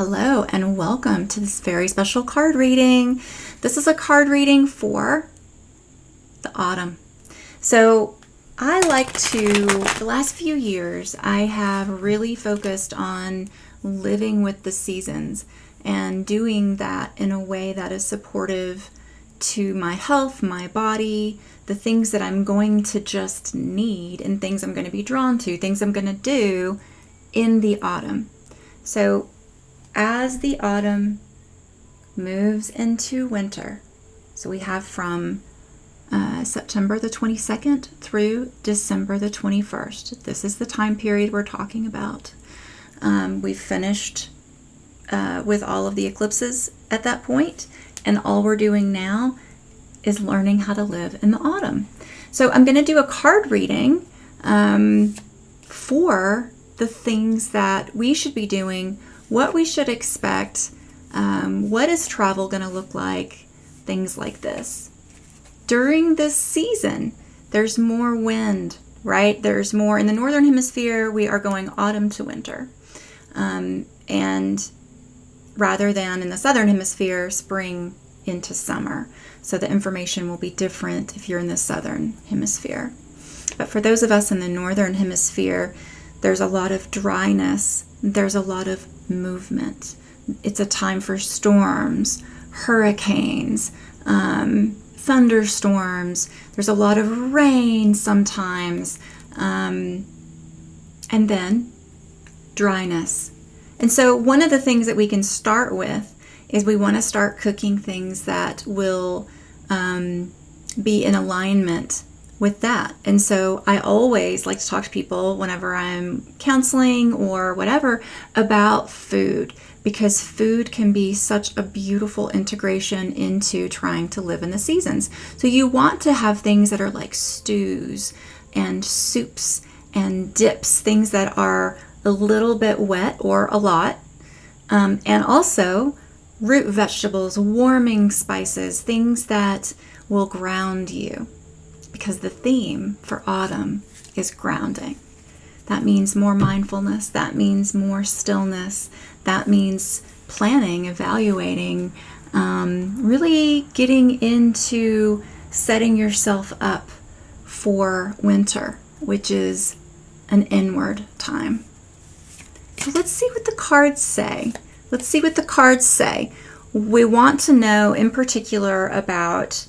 Hello and welcome to this very special card reading. This is a card reading for the autumn. So the last few years, I have really focused on living with the seasons and doing that in a way that is supportive to my health, my body, the things that I'm going to just need and things I'm going to be drawn to, things I'm going to do in the autumn. So as the autumn moves into winter, so we have from September the 22nd through December the 21st. This is the time period we're talking about. We've finished with all of the eclipses at that point, and all we're doing now is learning how to live in the autumn. So I'm going to do a card reading for the things that we should be doing, what we should expect, what is travel going to look like, things like this. During this season, there's more wind, right? There's more in the northern hemisphere. We are going autumn to winter. And rather than in the southern hemisphere, spring into summer. So the information will be different if you're in the southern hemisphere. But for those of us in the northern hemisphere, there's a lot of dryness. There's a lot of movement. It's a time for storms, hurricanes, thunderstorms. There's a lot of rain sometimes, and then dryness. And so one of the things that we can start with is we want to start cooking things that will be in alignment with that. And so I always like to talk to people whenever I'm counseling or whatever about food, because food can be such a beautiful integration into trying to live in the seasons. So you want to have things that are like stews and soups and dips, things that are a little bit wet or a lot, and also root vegetables, warming spices, things that will ground you. Because the theme for autumn is grounding. That means more mindfulness. That means more stillness. That means planning, evaluating, really getting into setting yourself up for winter, which is an inward time. So let's see what the cards say. We want to know in particular about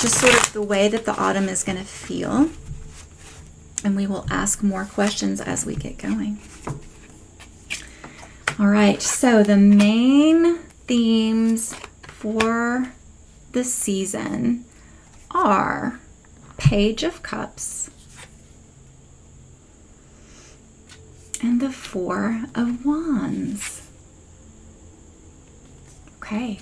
just sort of the way that the autumn is going to feel. And we will ask more questions as we get going. All right, so the main themes for the season are Page of Cups and the Four of Wands. Okay.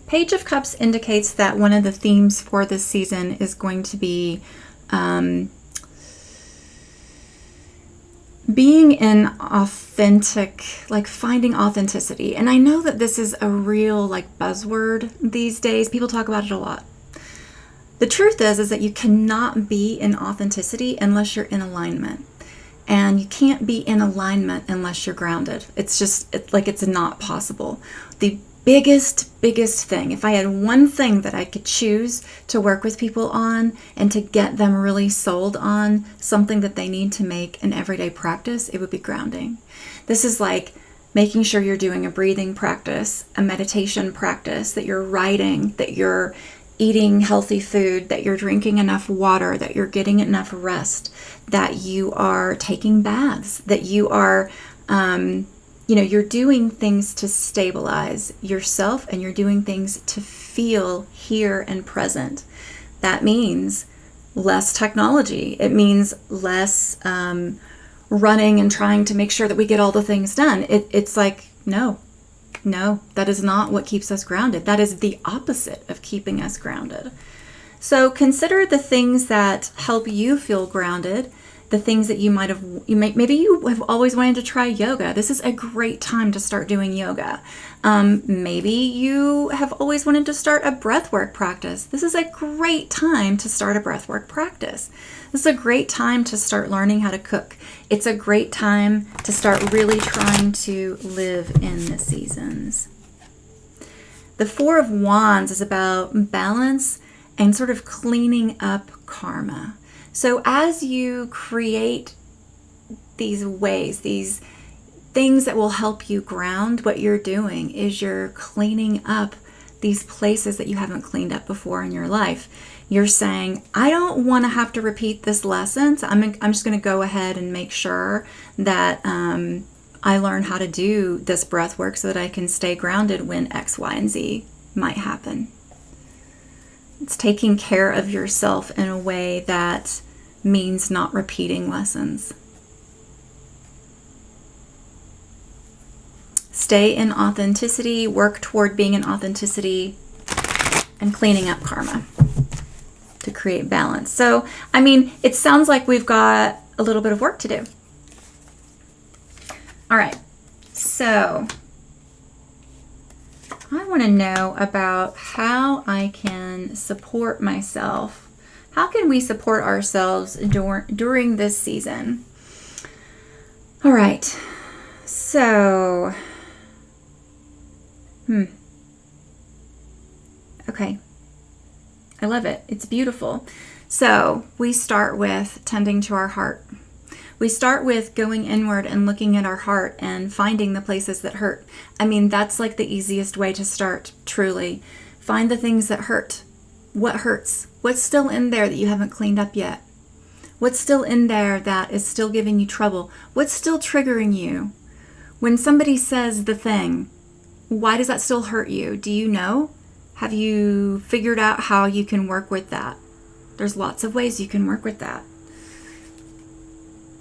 Page of Cups indicates that one of the themes for this season is going to be being in authentic, like finding authenticity. And I know that this is a real like buzzword these days. People talk about it a lot. The truth is that you cannot be in authenticity unless you're in alignment. And you can't be in alignment unless you're grounded. It's not possible. The biggest thing, if I had one thing that I could choose to work with people on and to get them really sold on something that they need to make an everyday practice, it would be grounding. This is like making sure you're doing a breathing practice, a meditation practice, that you're writing, that you're eating healthy food, that you're drinking enough water, that you're getting enough rest, that you are taking baths, that you are you're doing things to stabilize yourself, and you're doing things to feel here and present. That means less technology. It means less running and trying to make sure that we get all the things done. It's like, no, that is not what keeps us grounded. That is the opposite of keeping us grounded. So consider the things that help you feel grounded the things that maybe you have always wanted to try yoga. This is a great time to start doing yoga. Maybe you have always wanted to start a breathwork practice. This is a great time to start a breathwork practice. This is a great time to start learning how to cook. It's a great time to start really trying to live in the seasons. The Four of Wands is about balance and sort of cleaning up karma. So as you create these ways, these things that will help you ground, what you're doing is you're cleaning up these places that you haven't cleaned up before in your life. You're saying, I don't want to have to repeat this lesson, so I'm just going to go ahead and make sure that I learn how to do this breath work so that I can stay grounded when X, Y, and Z might happen. It's taking care of yourself in a way that means not repeating lessons. Stay in authenticity, work toward being in authenticity, and cleaning up karma to create balance. So, I mean, it sounds like we've got a little bit of work to do. All right, so I want to know about how I can support myself. How can we support ourselves during this season? All right, so, okay, I love it. It's beautiful. So we start with tending to our heart. We start with going inward and looking at our heart and finding the places that hurt. I mean, that's like the easiest way to start, truly. Find the things that hurt. What hurts? What's still in there that you haven't cleaned up yet? What's still in there that is still giving you trouble? What's still triggering you? When somebody says the thing, why does that still hurt you? Do you know? Have you figured out how you can work with that? There's lots of ways you can work with that.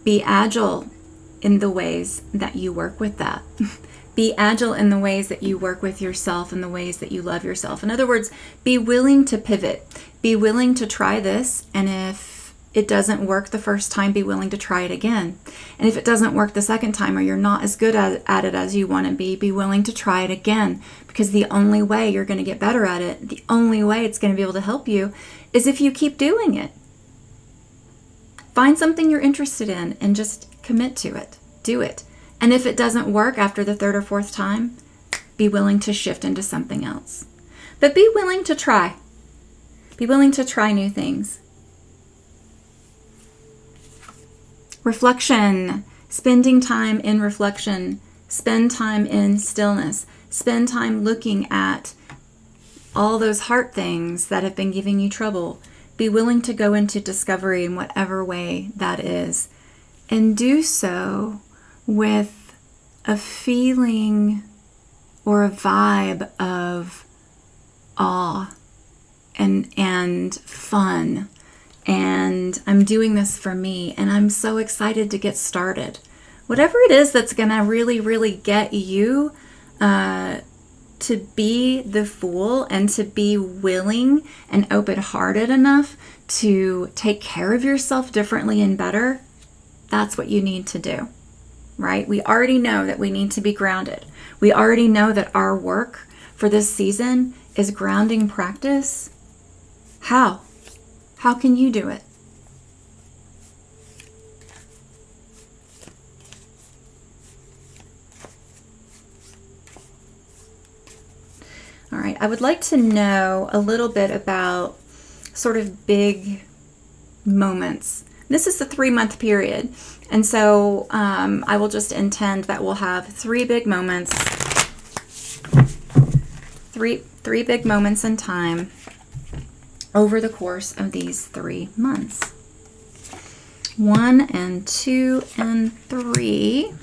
Be agile in the ways that you work with that. Be agile in the ways that you work with yourself and the ways that you love yourself. In other words, be willing to pivot. Be willing to try this, and if it doesn't work the first time, be willing to try it again. And if it doesn't work the second time, or you're not as good at it as you want to be willing to try it again. Because the only way you're going to get better at it, the only way it's going to be able to help you, is if you keep doing it. Find something you're interested in and just commit to it. Do it. And if it doesn't work after the third or fourth time, be willing to shift into something else. But be willing to try. Be willing to try new things. Reflection. Spending time in reflection. Spend time in stillness. Spend time looking at all those heart things that have been giving you trouble. Be willing to go into discovery in whatever way that is. And do so with a feeling or a vibe of awe and fun. And I'm doing this for me, and I'm so excited to get started. Whatever it is that's going to really, really get you to be the fool and to be willing and open-hearted enough to take care of yourself differently and better, that's what you need to do, right? We already know that we need to be grounded. We already know that our work for this season is grounding practice. How? How can you do it? All right, I would like to know a little bit about sort of big moments. This is the 3-month period, and so I will just intend that we'll have 3 big moments, three big moments in time over the course of these 3 months. 1 and 2 and 3.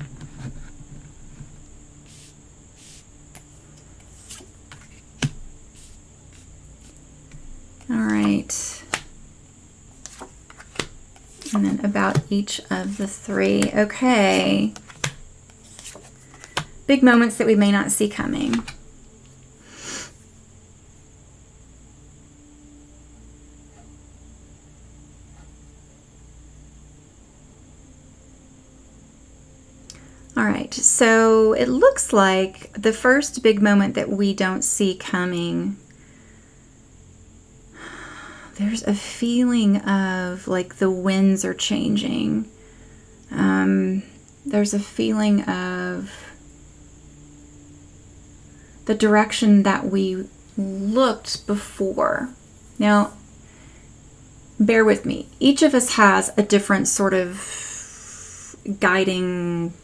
All right. And then about each of the 3. Okay. Big moments that we may not see coming. So it looks like the first big moment that we don't see coming, there's a feeling of like the winds are changing. There's a feeling of the direction that we looked before. Now, bear with me. Each of us has a different sort of guiding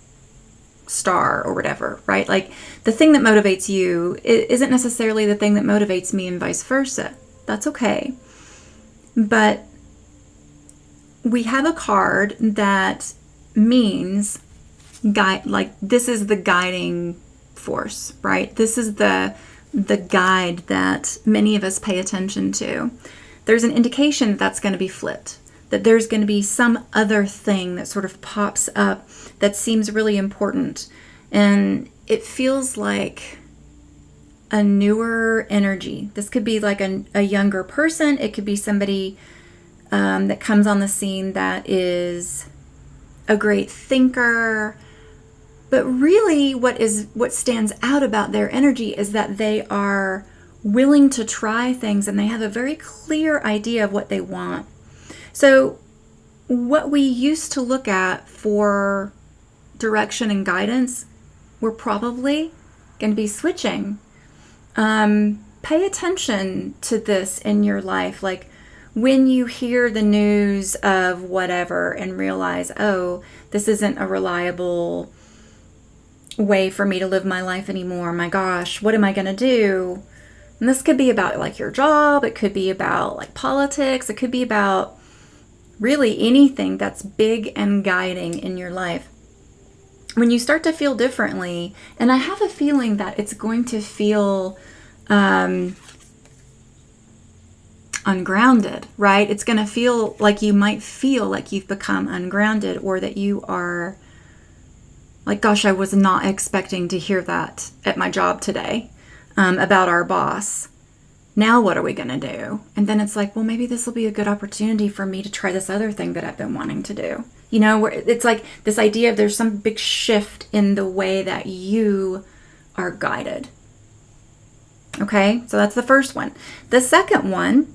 star or whatever, right? Like the thing that motivates you isn't necessarily the thing that motivates me and vice versa. That's okay. But we have a card that means guide, like this is the guiding force, right? This is the guide that many of us pay attention to. There's an indication that that's going to be flipped, that there's going to be some other thing that sort of pops up that seems really important. And it feels like a newer energy. This could be like a younger person. It could be somebody that comes on the scene that is a great thinker. But really what stands out about their energy is that they are willing to try things and they have a very clear idea of what they want. So what we used to look at for direction and guidance, we're probably going to be switching. Pay attention to this in your life. Like when you hear the news of whatever and realize, oh, this isn't a reliable way for me to live my life anymore. My gosh, what am I going to do? And this could be about like your job. It could be about like politics. It could be about really anything that's big and guiding in your life. When you start to feel differently, and I have a feeling that it's going to feel ungrounded, right? It's going to feel like you might feel like you've become ungrounded, or that you are like, gosh, I was not expecting to hear that at my job today about our boss. Now what are we going to do? And then it's like, well, maybe this will be a good opportunity for me to try this other thing that I've been wanting to do. You know, where it's like this idea of there's some big shift in the way that you are guided. Okay, so that's the first one. The second one,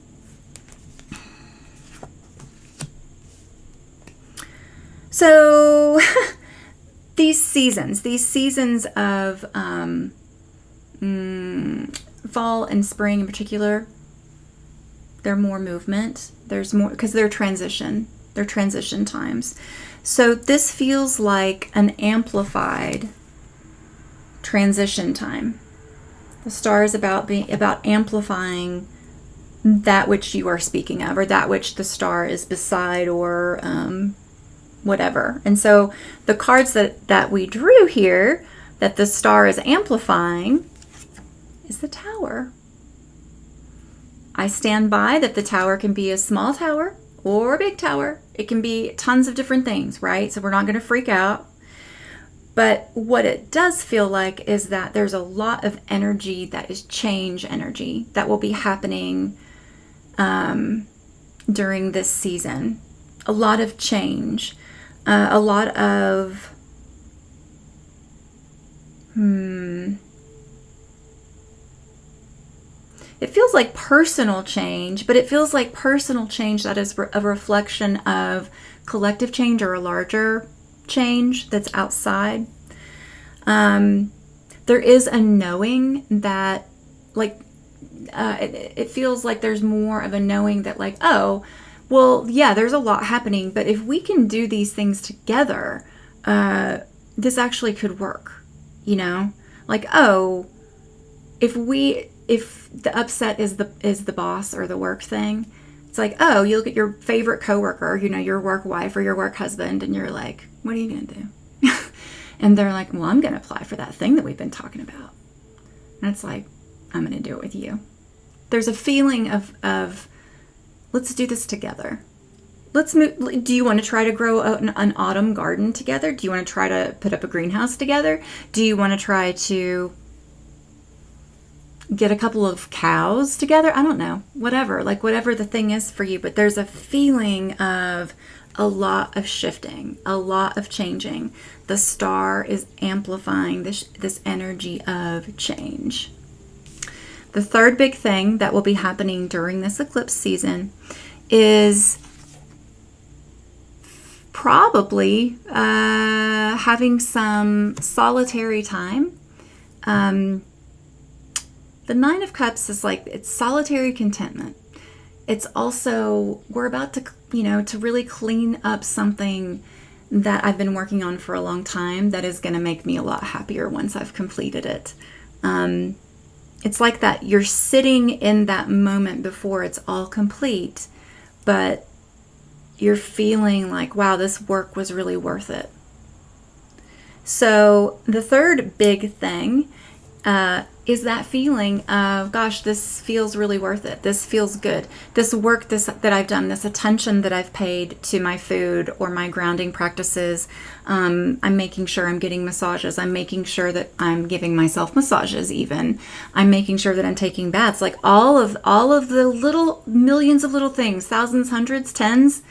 so these seasons of fall and spring in particular, they're more movement. There's more because they're transition times. So this feels like an amplified transition time. The star is about amplifying that which you are speaking of, or that which the star is beside, or whatever. And so the cards that we drew here, that the star is amplifying, is the Tower. I stand by that the Tower can be a small tower or a big tower. It can be tons of different things, right? So we're not going to freak out. But what it does feel like is that there's a lot of energy that is change energy that will be happening during this season. A lot of change. A lot of it feels like personal change, but it feels like personal change that is a reflection of collective change or a larger change that's outside. There is a knowing that, like, it feels like there's more of a knowing that, like, oh, well, yeah, there's a lot happening, but if we can do these things together, this actually could work, you know? Like, oh, if the upset is the boss or the work thing, it's like, oh, you look at your favorite coworker, you know, your work wife or your work husband, and you're like, what are you going to do? And they're like, well, I'm going to apply for that thing that we've been talking about. And it's like, I'm going to do it with you. There's a feeling of let's do this together. Let's move. Do you want to try to grow an autumn garden together? Do you want to try to put up a greenhouse together? Do you want to try to get a couple of cows together? I don't know. Whatever. Like, whatever the thing is for you. But there's a feeling of a lot of shifting, a lot of changing. The star is amplifying this energy of change. The third big thing that will be happening during this eclipse season is probably having some solitary time. The Nine of Cups is like, it's solitary contentment. It's also, we're about to, to really clean up something that I've been working on for a long time that is going to make me a lot happier once I've completed it. It's like that you're sitting in that moment before it's all complete, but you're feeling like, wow, this work was really worth it. So the third big thing is that feeling of, gosh, this feels really worth it. This feels good. This work that I've done, this attention that I've paid to my food or my grounding practices, I'm making sure I'm getting massages. I'm making sure that I'm giving myself massages even. I'm making sure that I'm taking baths. Like all of the little millions of little things, thousands, hundreds, tens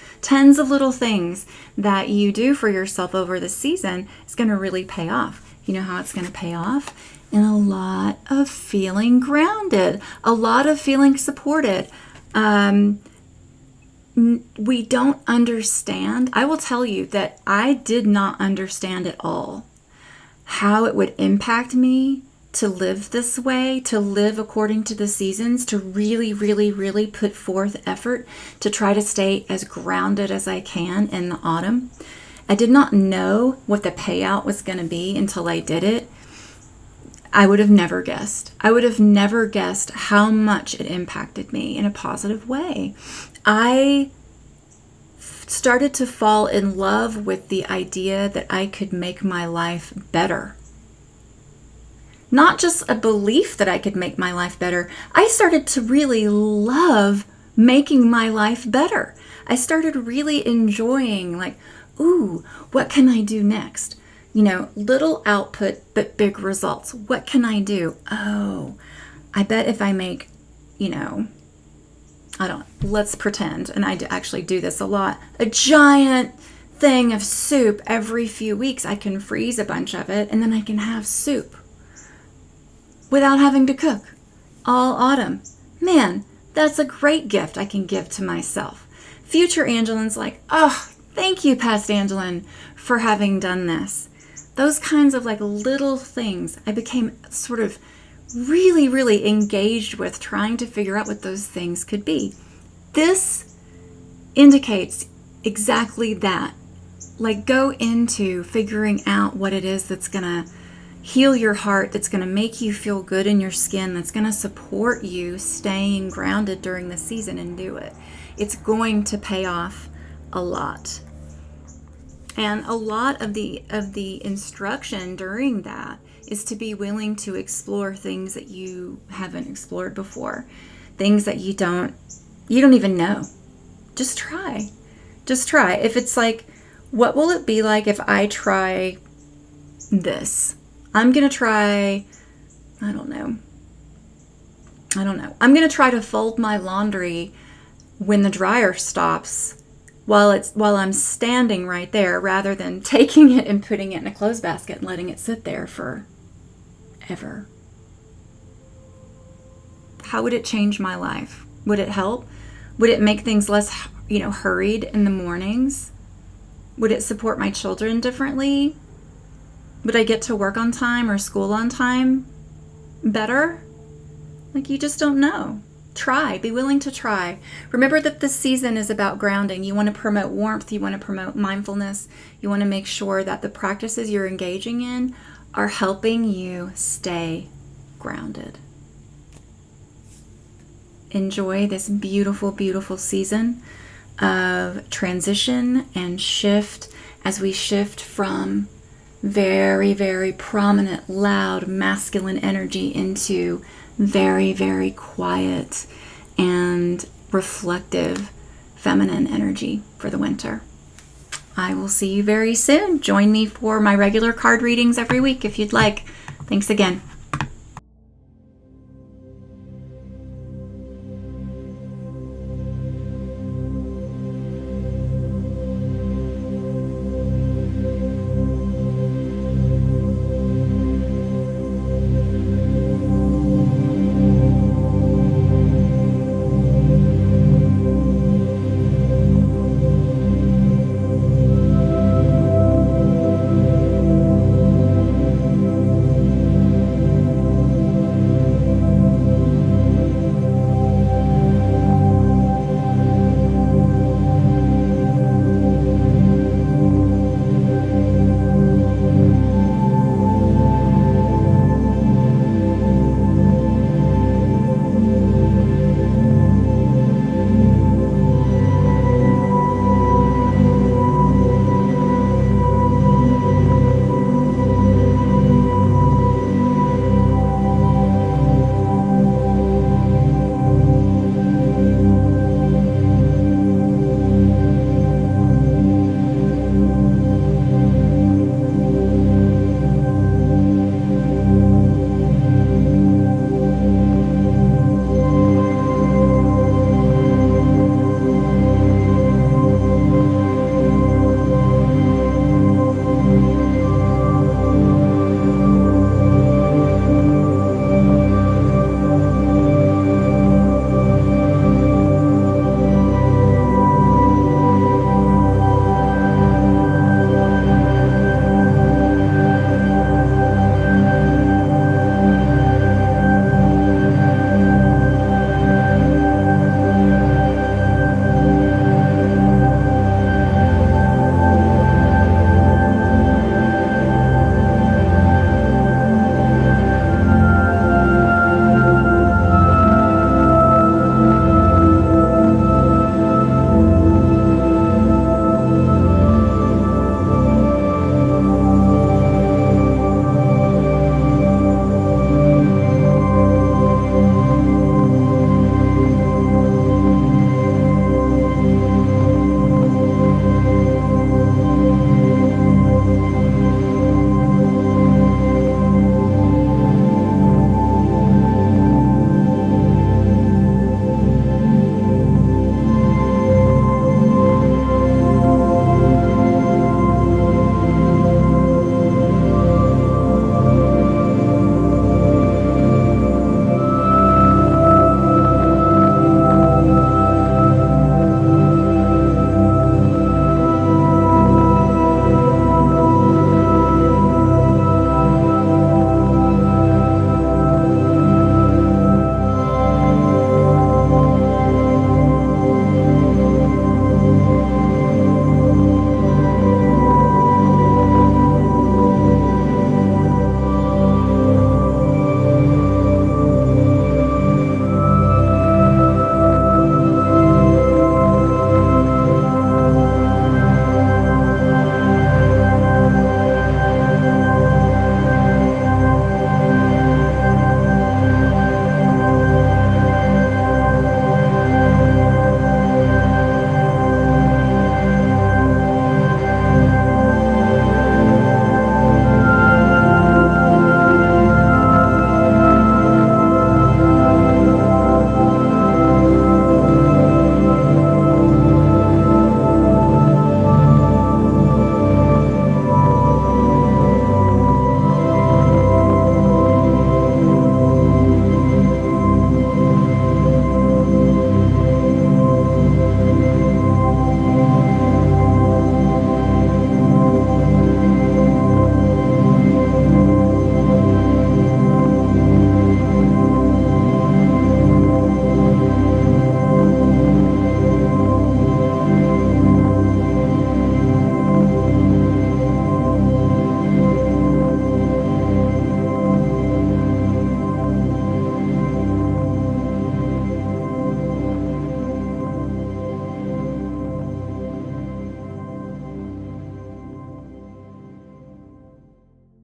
of little things that you do for yourself over the season is going to really pay off. You know how it's going to pay off? And a lot of feeling grounded, a lot of feeling supported. We don't understand. I will tell you that I did not understand at all how it would impact me to live this way, to live according to the seasons, to really, really, really put forth effort to try to stay as grounded as I can in the autumn. I did not know what the payout was going to be until I did it. I would have never guessed. I would have never guessed how much it impacted me in a positive way. I started to fall in love with the idea that I could make my life better. Not just a belief that I could make my life better. I started to really love making my life better. I started really enjoying, like, ooh, what can I do next? Little output, but big results. What can I do? Oh, I bet if I make, let's pretend, and I actually do this a lot, a giant thing of soup every few weeks. I can freeze a bunch of it, and then I can have soup without having to cook all autumn. Man, that's a great gift I can give to myself. Future Angelyn's like, oh, thank you, past Angelyn, for having done this. Those kinds of like little things, I became sort of really, really engaged with trying to figure out what those things could be. This indicates exactly that. Like, go into figuring out what it is that's going to heal your heart, that's going to make you feel good in your skin, that's going to support you staying grounded during the season, and do it. It's going to pay off a lot. And a lot of the instruction during that is to be willing to explore things that you haven't explored before, things that you don't even know. Just try. If it's like, what will it be like if I try this? I'm going to try, I don't know. I'm going to try to fold my laundry when the dryer stops while I'm standing right there, rather than taking it and putting it in a clothes basket and letting it sit there forever. How would it change my life? Would it help? Would it make things less, hurried in the mornings? Would it support my children differently? Would I get to work on time or school on time better? Like, you just don't know. Try. Be willing to try. Remember that this season is about grounding. You want to promote warmth. You want to promote mindfulness. You want to make sure that the practices you're engaging in are helping you stay grounded. Enjoy this beautiful, beautiful season of transition and shift as we shift from very, very prominent, loud, masculine energy into very, very quiet and reflective feminine energy for the winter. I will see you very soon. Join me for my regular card readings every week if you'd like. Thanks again.